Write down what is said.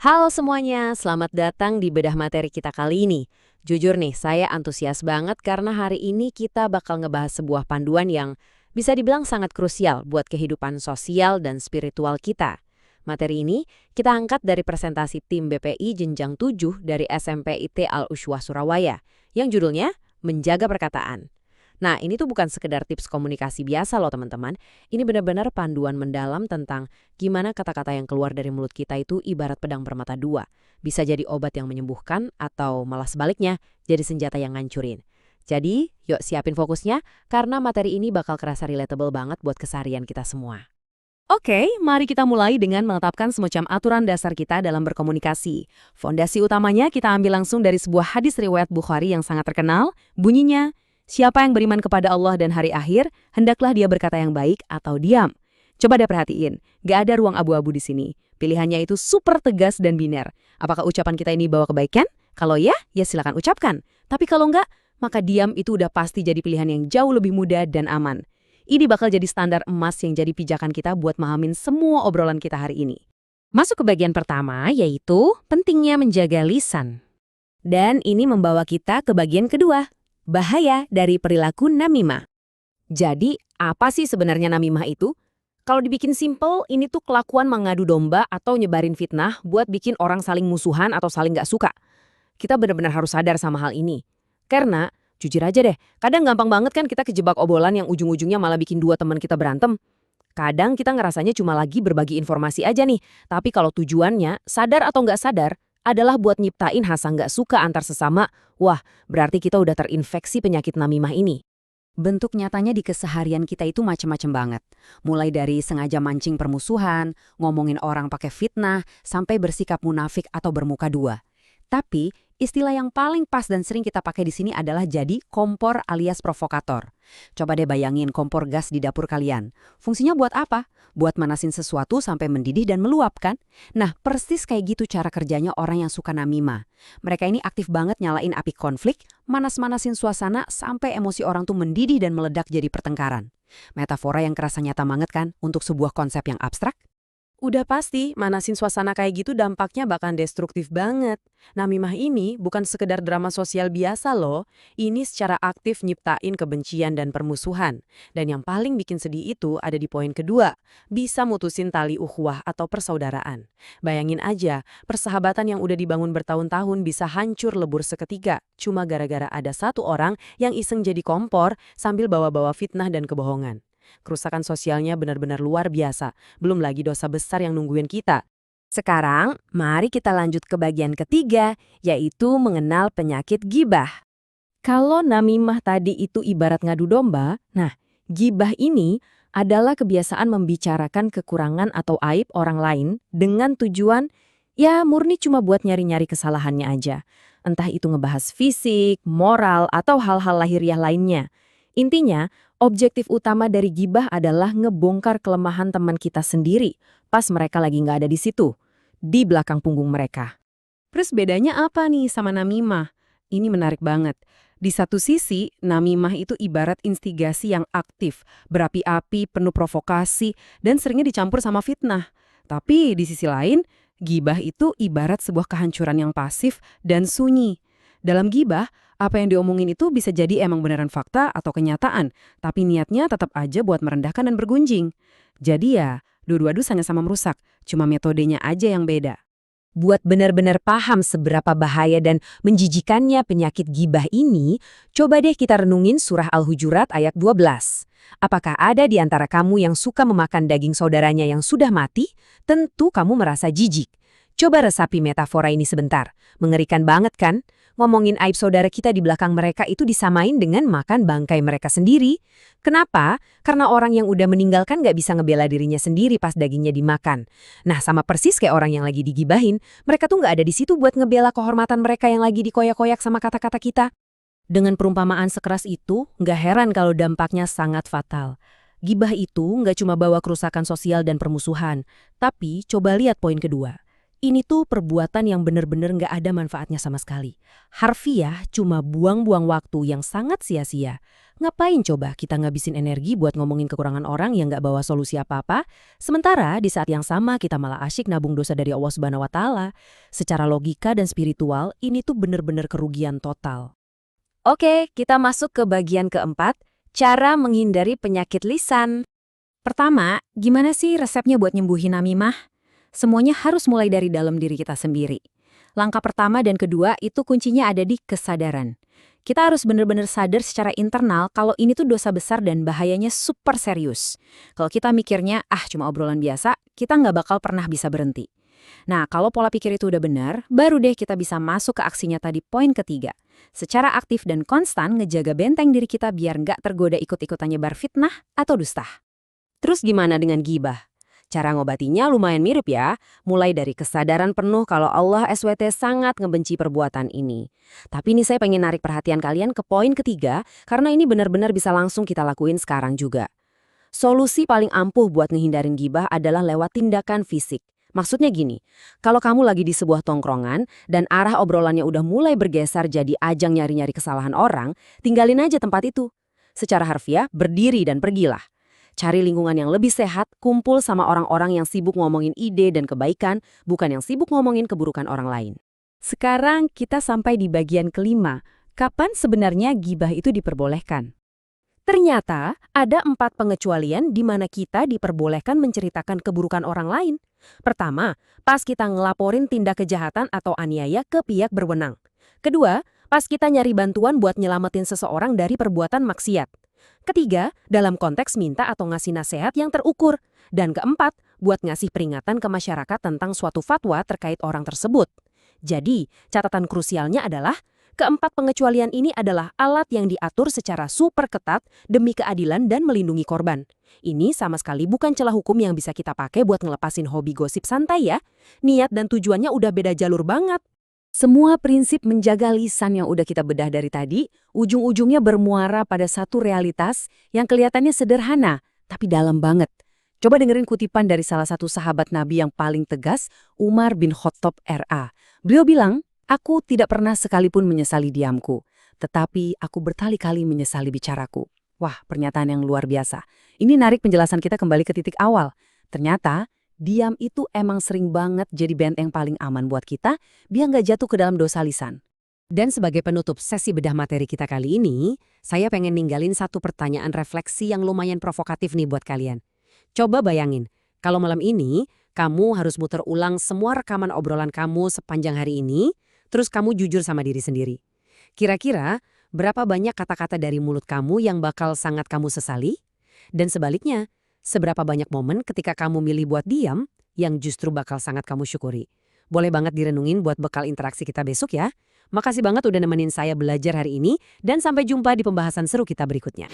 Halo semuanya, selamat datang di bedah materi kita kali ini. Jujur nih, saya antusias banget karena hari ini kita bakal ngebahas sebuah panduan yang bisa dibilang sangat krusial buat kehidupan sosial dan spiritual kita. Materi ini kita angkat dari presentasi tim BPI Jenjang 7 dari SMP IT Al-Usyuah Surabaya, yang judulnya Menjaga Perkataan. Nah, ini tuh bukan sekedar tips komunikasi biasa loh teman-teman. Ini benar-benar panduan mendalam tentang gimana kata-kata yang keluar dari mulut kita itu ibarat pedang bermata dua. Bisa jadi obat yang menyembuhkan atau malah sebaliknya jadi senjata yang ngancurin. Jadi, yuk siapin fokusnya karena materi ini bakal kerasa relatable banget buat keseharian kita semua. Oke, mari kita mulai dengan menetapkan semacam aturan dasar kita dalam berkomunikasi. Fondasi utamanya kita ambil langsung dari sebuah hadis riwayat Bukhari yang sangat terkenal, bunyinya, siapa yang beriman kepada Allah dan hari akhir, hendaklah dia berkata yang baik atau diam. Coba deh perhatiin, gak ada ruang abu-abu di sini. Pilihannya itu super tegas dan biner. Apakah ucapan kita ini bawa kebaikan? Kalau ya, ya silakan ucapkan. Tapi kalau enggak, maka diam itu udah pasti jadi pilihan yang jauh lebih mudah dan aman. Ini bakal jadi standar emas yang jadi pijakan kita buat mahamin semua obrolan kita hari ini. Masuk ke bagian pertama, yaitu pentingnya menjaga lisan. Dan ini membawa kita ke bagian kedua. Bahaya dari perilaku namimah. Jadi, apa sih sebenarnya namimah itu? Kalau dibikin simpel, ini tuh kelakuan mengadu domba atau nyebarin fitnah buat bikin orang saling musuhan atau saling gak suka. Kita benar-benar harus sadar sama hal ini. Karena, jujur aja deh, kadang gampang banget kan kita kejebak obrolan yang ujung-ujungnya malah bikin dua teman kita berantem. Kadang kita ngerasanya cuma lagi berbagi informasi aja nih, tapi kalau tujuannya, sadar atau nggak sadar, adalah buat nyiptain hasa nggak suka antar sesama, wah, berarti kita udah terinfeksi penyakit namimah ini. Bentuk nyatanya di keseharian kita itu macam-macam banget. Mulai dari sengaja mancing permusuhan, ngomongin orang pakai fitnah, sampai bersikap munafik atau bermuka dua. Tapi, istilah yang paling pas dan sering kita pakai di sini adalah jadi kompor alias provokator. Coba deh bayangin kompor gas di dapur kalian. Fungsinya buat apa? Buat manasin sesuatu sampai mendidih dan meluap kan? Nah, persis kayak gitu cara kerjanya orang yang suka namimah. Mereka ini aktif banget nyalain api konflik, manas-manasin suasana sampai emosi orang tuh mendidih dan meledak jadi pertengkaran. Metafora yang kerasa nyata banget kan untuk sebuah konsep yang abstrak? Udah pasti, manasin suasana kayak gitu dampaknya bakal destruktif banget. Namimah ini bukan sekedar drama sosial biasa loh, ini secara aktif nyiptain kebencian dan permusuhan. Dan yang paling bikin sedih itu ada di poin kedua, bisa mutusin tali ukhuwah atau persaudaraan. Bayangin aja, persahabatan yang udah dibangun bertahun-tahun bisa hancur lebur seketika, cuma gara-gara ada satu orang yang iseng jadi kompor sambil bawa-bawa fitnah dan kebohongan. Kerusakan sosialnya benar-benar luar biasa, belum lagi dosa besar yang nungguin kita. Sekarang, mari kita lanjut ke bagian ketiga, yaitu mengenal penyakit gibah. Kalau namimah tadi itu ibarat ngadu domba, nah, gibah ini adalah kebiasaan membicarakan kekurangan atau aib orang lain dengan tujuan, ya murni cuma buat nyari-nyari kesalahannya aja. Entah itu ngebahas fisik, moral, atau hal-hal lahiriah lainnya. Intinya, objektif utama dari gibah adalah ngebongkar kelemahan teman kita sendiri pas mereka lagi nggak ada di situ, di belakang punggung mereka. Terus bedanya apa nih sama namimah? Ini menarik banget. Di satu sisi, namimah itu ibarat instigasi yang aktif, berapi-api, penuh provokasi, dan seringnya dicampur sama fitnah. Tapi di sisi lain, gibah itu ibarat sebuah kehancuran yang pasif dan sunyi. Dalam gibah, apa yang diomongin itu bisa jadi emang beneran fakta atau kenyataan, tapi niatnya tetap aja buat merendahkan dan bergunjing. Jadi ya, dua-dua sama-sama merusak, cuma metodenya aja yang beda. Buat benar-benar paham seberapa bahaya dan menjijikannya penyakit gibah ini, coba deh kita renungin surah Al-Hujurat ayat 12. Apakah ada di antara kamu yang suka memakan daging saudaranya yang sudah mati? Tentu kamu merasa jijik. Coba resapi metafora ini sebentar. Mengerikan banget kan? Ngomongin aib saudara kita di belakang mereka itu disamain dengan makan bangkai mereka sendiri. Kenapa? Karena orang yang udah meninggalkan nggak bisa ngebela dirinya sendiri pas dagingnya dimakan. Nah, sama persis kayak orang yang lagi digibahin, mereka tuh nggak ada di situ buat ngebela kehormatan mereka yang lagi dikoyak-koyak sama kata-kata kita. Dengan perumpamaan sekeras itu, nggak heran kalau dampaknya sangat fatal. Gibah itu nggak cuma bawa kerusakan sosial dan permusuhan, tapi coba lihat poin kedua. Ini tuh perbuatan yang bener-bener nggak ada manfaatnya sama sekali. Harfiah cuma buang-buang waktu yang sangat sia-sia. Ngapain coba kita ngabisin energi buat ngomongin kekurangan orang yang nggak bawa solusi apa-apa, sementara di saat yang sama kita malah asyik nabung dosa dari Allah Subhanahu wa Ta'ala. Secara logika dan spiritual, ini tuh bener-bener kerugian total. Oke, kita masuk ke bagian keempat, cara menghindari penyakit lisan. Pertama, gimana sih resepnya buat nyembuhin namimah? Semuanya harus mulai dari dalam diri kita sendiri. Langkah pertama dan kedua itu kuncinya ada di kesadaran. Kita harus benar-benar sadar secara internal kalau ini tuh dosa besar dan bahayanya super serius. Kalau kita mikirnya, cuma obrolan biasa, kita nggak bakal pernah bisa berhenti. Nah, kalau pola pikir itu udah benar, baru deh kita bisa masuk ke aksi nyata di poin ketiga. Secara aktif dan konstan ngejaga benteng diri kita biar nggak tergoda ikut-ikutan nyebar fitnah atau dusta. Terus gimana dengan gibah? Cara ngobatinya lumayan mirip ya, mulai dari kesadaran penuh kalau Allah SWT sangat ngebenci perbuatan ini. Tapi ini saya pengen narik perhatian kalian ke poin ketiga, karena ini benar-benar bisa langsung kita lakuin sekarang juga. Solusi paling ampuh buat ngehindarin gibah adalah lewat tindakan fisik. Maksudnya gini, kalau kamu lagi di sebuah tongkrongan dan arah obrolannya udah mulai bergeser jadi ajang nyari-nyari kesalahan orang, tinggalin aja tempat itu. Secara harfiah, berdiri dan pergilah. Cari lingkungan yang lebih sehat, kumpul sama orang-orang yang sibuk ngomongin ide dan kebaikan, bukan yang sibuk ngomongin keburukan orang lain. Sekarang kita sampai di bagian kelima, kapan sebenarnya gibah itu diperbolehkan? Ternyata ada 4 pengecualian di mana kita diperbolehkan menceritakan keburukan orang lain. Pertama, pas kita ngelaporin tindak kejahatan atau aniaya ke pihak berwenang. Kedua, pas kita nyari bantuan buat nyelamatin seseorang dari perbuatan maksiat. Ketiga, dalam konteks minta atau ngasih nasihat yang terukur. Dan keempat, buat ngasih peringatan ke masyarakat tentang suatu fatwa terkait orang tersebut. Jadi, catatan krusialnya adalah, keempat pengecualian ini adalah alat yang diatur secara super ketat demi keadilan dan melindungi korban. Ini sama sekali bukan celah hukum yang bisa kita pakai buat ngelepasin hobi gosip santai ya. Niat dan tujuannya udah beda jalur banget. Semua prinsip menjaga lisan yang udah kita bedah dari tadi, ujung-ujungnya bermuara pada satu realitas yang kelihatannya sederhana, tapi dalam banget. Coba dengerin kutipan dari salah satu sahabat Nabi yang paling tegas, Umar bin Khattab RA. Beliau bilang, "Aku tidak pernah sekalipun menyesali diamku, tetapi aku berkali-kali menyesali bicaraku." Wah, pernyataan yang luar biasa. Ini narik penjelasan kita kembali ke titik awal. Ternyata, diam itu emang sering banget jadi benteng paling aman buat kita, biar nggak jatuh ke dalam dosa lisan. Dan sebagai penutup sesi bedah materi kita kali ini, saya pengen ninggalin satu pertanyaan refleksi yang lumayan provokatif nih buat kalian. Coba bayangin, kalau malam ini kamu harus muter ulang semua rekaman obrolan kamu sepanjang hari ini, terus kamu jujur sama diri sendiri. Kira-kira berapa banyak kata-kata dari mulut kamu yang bakal sangat kamu sesali? Dan sebaliknya, seberapa banyak momen ketika kamu milih buat diam yang justru bakal sangat kamu syukuri? Boleh banget direnungin buat bekal interaksi kita besok ya. Makasih banget udah nemenin saya belajar hari ini, dan sampai jumpa di pembahasan seru kita berikutnya.